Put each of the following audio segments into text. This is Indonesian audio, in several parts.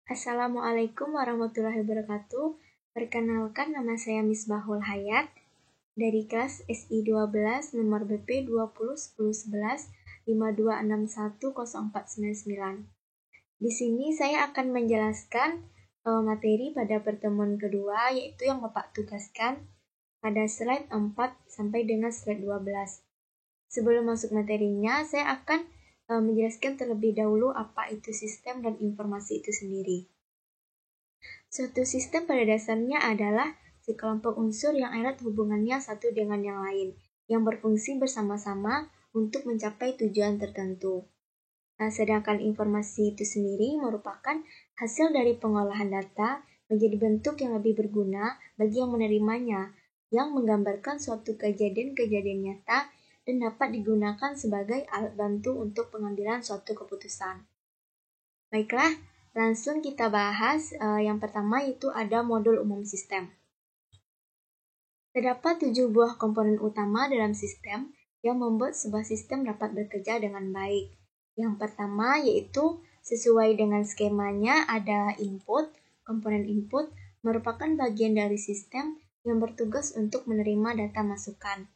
Assalamualaikum warahmatullahi wabarakatuh. Perkenalkan, nama saya Misbahul Hayat dari kelas SI 12 nomor BP 20 10 11 52610499. Di sini saya akan menjelaskan materi pada pertemuan kedua, yaitu yang Bapak tugaskan pada slide 4 sampai dengan slide 12. Sebelum masuk materinya, saya akan menjelaskan terlebih dahulu apa itu sistem dan informasi itu sendiri. Suatu sistem pada dasarnya adalah sekelompok unsur yang erat hubungannya satu dengan yang lain, yang berfungsi bersama-sama untuk mencapai tujuan tertentu. Nah, sedangkan informasi itu sendiri merupakan hasil dari pengolahan data menjadi bentuk yang lebih berguna bagi yang menerimanya, yang menggambarkan suatu kejadian-kejadian nyata dan dapat digunakan sebagai alat bantu untuk pengambilan suatu keputusan. Baiklah, langsung kita bahas. Yang pertama itu ada modul umum sistem. Terdapat 7 buah komponen utama dalam sistem yang membuat sebuah sistem dapat bekerja dengan baik. Yang pertama yaitu sesuai dengan skemanya ada input. Komponen input merupakan bagian dari sistem yang bertugas untuk menerima data masukan.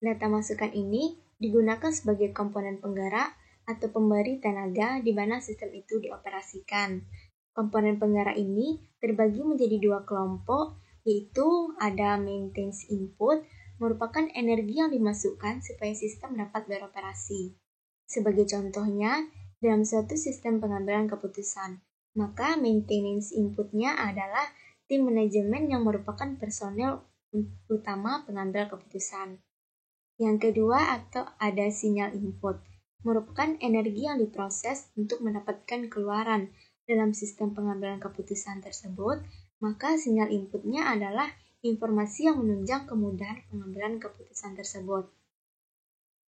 Data masukan ini digunakan sebagai komponen penggerak atau pemberi tenaga di mana sistem itu dioperasikan. Komponen penggerak ini terbagi menjadi dua kelompok, yaitu ada maintenance input, merupakan energi yang dimasukkan supaya sistem dapat beroperasi. Sebagai contohnya, dalam suatu sistem pengambilan keputusan, maka maintenance inputnya adalah tim manajemen yang merupakan personel utama pengambil keputusan. Yang kedua atau ada sinyal input, merupakan energi yang diproses untuk mendapatkan keluaran dalam sistem pengambilan keputusan tersebut, maka sinyal inputnya adalah informasi yang menunjang kemudahan pengambilan keputusan tersebut.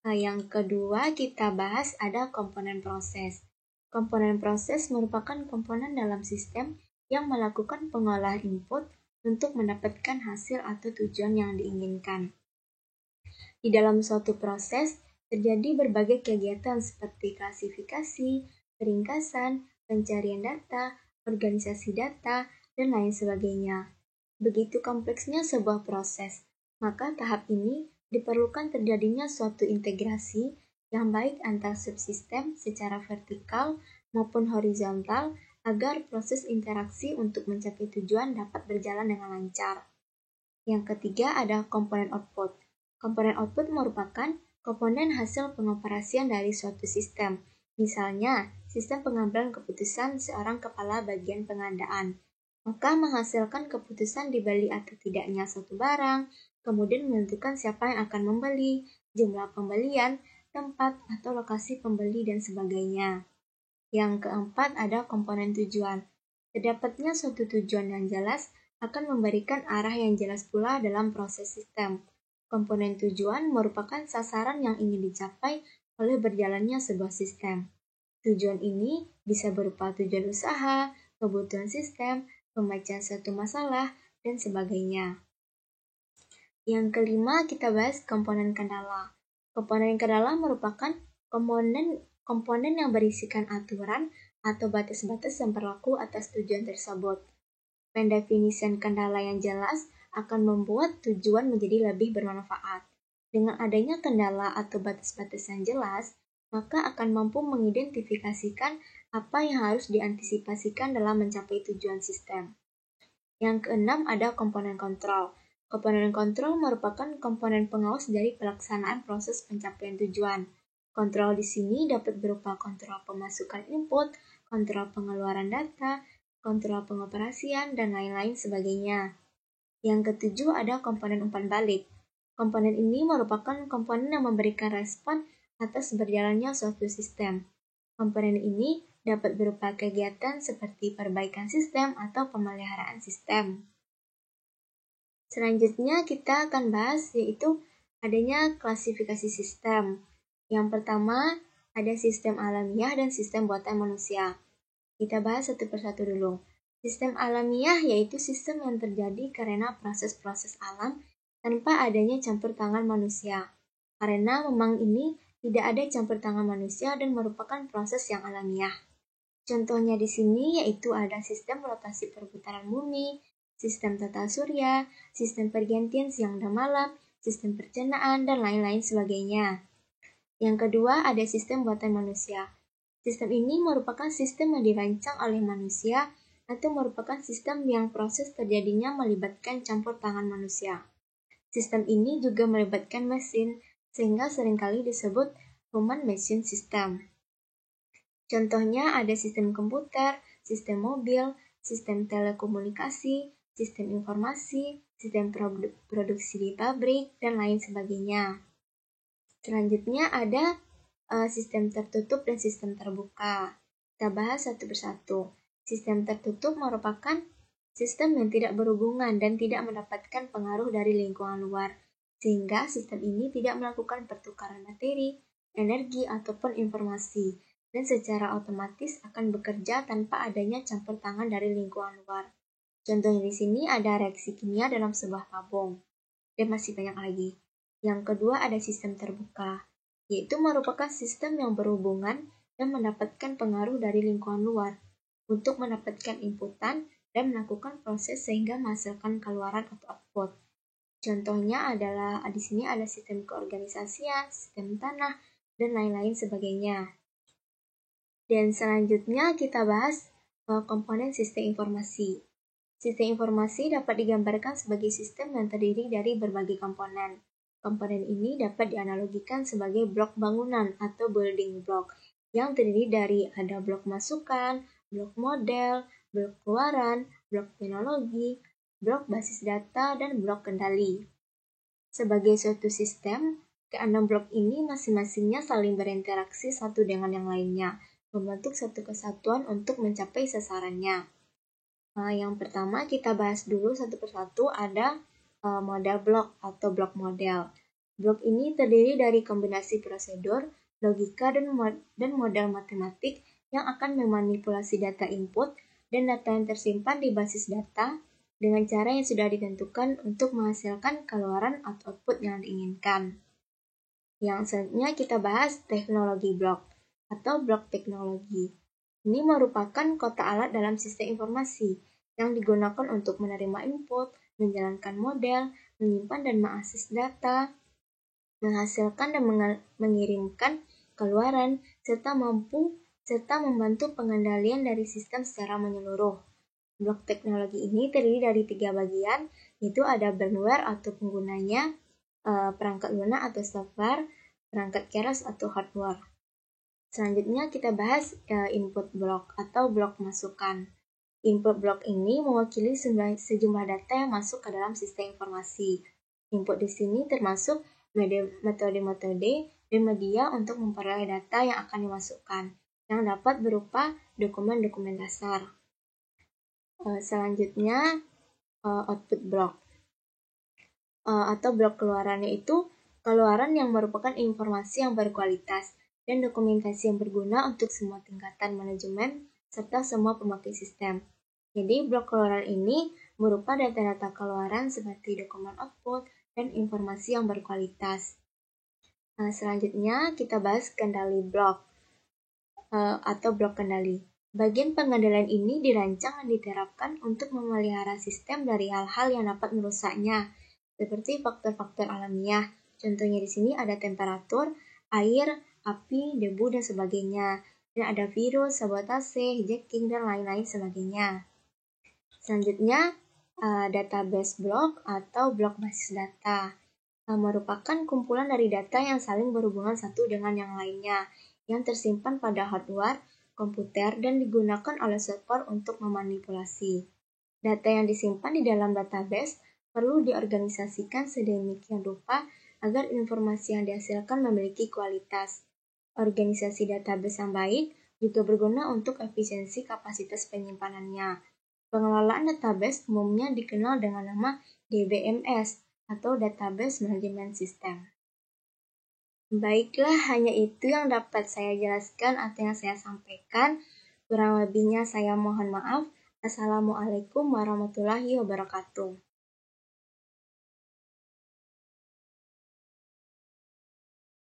Nah, yang kedua kita bahas ada komponen proses. Komponen proses merupakan komponen dalam sistem yang melakukan pengolahan input untuk mendapatkan hasil atau tujuan yang diinginkan. Di dalam suatu proses, terjadi berbagai kegiatan seperti klasifikasi, peringkasan, pencarian data, organisasi data, dan lain sebagainya. Begitu kompleksnya sebuah proses, maka tahap ini diperlukan terjadinya suatu integrasi yang baik antar subsistem secara vertikal maupun horizontal agar proses interaksi untuk mencapai tujuan dapat berjalan dengan lancar. Yang ketiga ada komponen output. Komponen output merupakan komponen hasil pengoperasian dari suatu sistem. Misalnya, sistem pengambilan keputusan seorang kepala bagian pengadaan. Maka menghasilkan keputusan dibeli atau tidaknya suatu barang, kemudian menentukan siapa yang akan membeli, jumlah pembelian, tempat atau lokasi pembeli, dan sebagainya. Yang keempat ada komponen tujuan. Terdapatnya suatu tujuan yang jelas akan memberikan arah yang jelas pula dalam proses sistem. Komponen tujuan merupakan sasaran yang ingin dicapai oleh berjalannya sebuah sistem. Tujuan ini bisa berupa tujuan usaha, kebutuhan sistem, pembacaan suatu masalah, dan sebagainya. Yang kelima kita bahas komponen kendala. Komponen kendala merupakan komponen yang berisikan aturan atau batas-batas yang berlaku atas tujuan tersebut. Pendefinisian kendala yang jelas akan membuat tujuan menjadi lebih bermanfaat. Dengan adanya kendala atau batas-batas yang jelas, maka akan mampu mengidentifikasikan apa yang harus diantisipasikan dalam mencapai tujuan sistem. Yang keenam ada komponen kontrol. Komponen kontrol merupakan komponen pengawas dari pelaksanaan proses pencapaian tujuan. Kontrol di sini dapat berupa kontrol pemasukan input, kontrol pengeluaran data, kontrol pengoperasian, dan lain-lain sebagainya. Yang ketujuh ada komponen umpan balik. Komponen ini merupakan komponen yang memberikan respon atas berjalannya suatu sistem. Komponen ini dapat berupa kegiatan seperti perbaikan sistem atau pemeliharaan sistem. Selanjutnya kita akan bahas yaitu adanya klasifikasi sistem. Yang pertama ada sistem alamiah dan sistem buatan manusia. Kita bahas satu persatu dulu. Sistem alamiah yaitu sistem yang terjadi karena proses-proses alam tanpa adanya campur tangan manusia. Karena memang ini tidak ada campur tangan manusia dan merupakan proses yang alamiah. Contohnya di sini yaitu ada sistem rotasi perputaran bumi, sistem tata surya, sistem pergantian siang dan malam, sistem pencernaan, dan lain-lain sebagainya. Yang kedua ada sistem buatan manusia. Sistem ini merupakan sistem yang dirancang oleh manusia atau merupakan sistem yang proses terjadinya melibatkan campur tangan manusia. Sistem ini juga melibatkan mesin, sehingga seringkali disebut human machine system. Contohnya ada sistem komputer, sistem mobil, sistem telekomunikasi, sistem informasi, sistem produksi di pabrik, dan lain sebagainya. Selanjutnya ada sistem tertutup dan sistem terbuka. Kita bahas satu persatu. Sistem tertutup merupakan sistem yang tidak berhubungan dan tidak mendapatkan pengaruh dari lingkungan luar, sehingga sistem ini tidak melakukan pertukaran materi, energi, ataupun informasi, dan secara otomatis akan bekerja tanpa adanya campur tangan dari lingkungan luar. Contohnya di sini ada reaksi kimia dalam sebuah tabung, dan masih banyak lagi. Yang kedua ada sistem terbuka, yaitu merupakan sistem yang berhubungan dan mendapatkan pengaruh dari lingkungan luar untuk mendapatkan inputan dan melakukan proses sehingga menghasilkan keluaran atau output. Contohnya adalah di sini ada sistem keorganisasian, sistem tanah, dan lain-lain sebagainya. Dan selanjutnya kita bahas komponen sistem informasi. Sistem informasi dapat digambarkan sebagai sistem yang terdiri dari berbagai komponen. Komponen ini dapat dianalogikan sebagai blok bangunan atau building block yang terdiri dari ada blok masukan, blok model, blok keluaran, blok teknologi, blok basis data, dan blok kendali. Sebagai suatu sistem, keenam blok ini masing-masingnya saling berinteraksi satu dengan yang lainnya, membentuk satu kesatuan untuk mencapai sasarannya. Yang pertama kita bahas dulu satu persatu ada model blok atau blok model. Blok ini terdiri dari kombinasi prosedur, logika, dan model matematik yang akan memanipulasi data input dan data yang tersimpan di basis data dengan cara yang sudah ditentukan untuk menghasilkan keluaran atau output yang diinginkan. Yang selanjutnya kita bahas teknologi blok atau blok teknologi. Ini merupakan kotak alat dalam sistem informasi yang digunakan untuk menerima input, menjalankan model, menyimpan dan mengakses data, menghasilkan dan mengirimkan keluaran, serta membantu pengendalian dari sistem secara menyeluruh. Blok teknologi ini terdiri dari 3 bagian, yaitu ada firmware atau penggunanya, perangkat lunak atau software, perangkat keras atau hardware. Selanjutnya kita bahas input block atau blok masukan. Input block ini mewakili sejumlah data yang masuk ke dalam sistem informasi. Input di sini termasuk metode-metode dan media untuk memperoleh data yang akan dimasukkan, yang dapat berupa dokumen-dokumen dasar. Selanjutnya output block atau blok keluarannya itu keluaran yang merupakan informasi yang berkualitas dan dokumentasi yang berguna untuk semua tingkatan manajemen serta semua pemakai sistem. Jadi blok keluaran ini berupa data-data keluaran seperti dokumen output dan informasi yang berkualitas. Selanjutnya kita bahas kendali blok atau blok kendali. Bagian pengendalian ini dirancang dan diterapkan untuk memelihara sistem dari hal-hal yang dapat merusaknya, seperti faktor-faktor alamiah. Contohnya di sini ada temperatur, air, api, debu, dan sebagainya. Dan ada virus, sabotase, hijacking, dan lain-lain sebagainya. Selanjutnya, database block atau blok basis data. Merupakan kumpulan dari data yang saling berhubungan satu dengan yang lainnya, yang tersimpan pada hardware, komputer, dan digunakan oleh server untuk memanipulasi. Data yang disimpan di dalam database perlu diorganisasikan sedemikian rupa agar informasi yang dihasilkan memiliki kualitas. Organisasi database yang baik juga berguna untuk efisiensi kapasitas penyimpanannya. Pengelolaan database umumnya dikenal dengan nama DBMS atau Database Management System. Baiklah, hanya itu yang dapat saya jelaskan atau yang saya sampaikan. Kurang lebihnya saya mohon maaf. Assalamualaikum warahmatullahi wabarakatuh.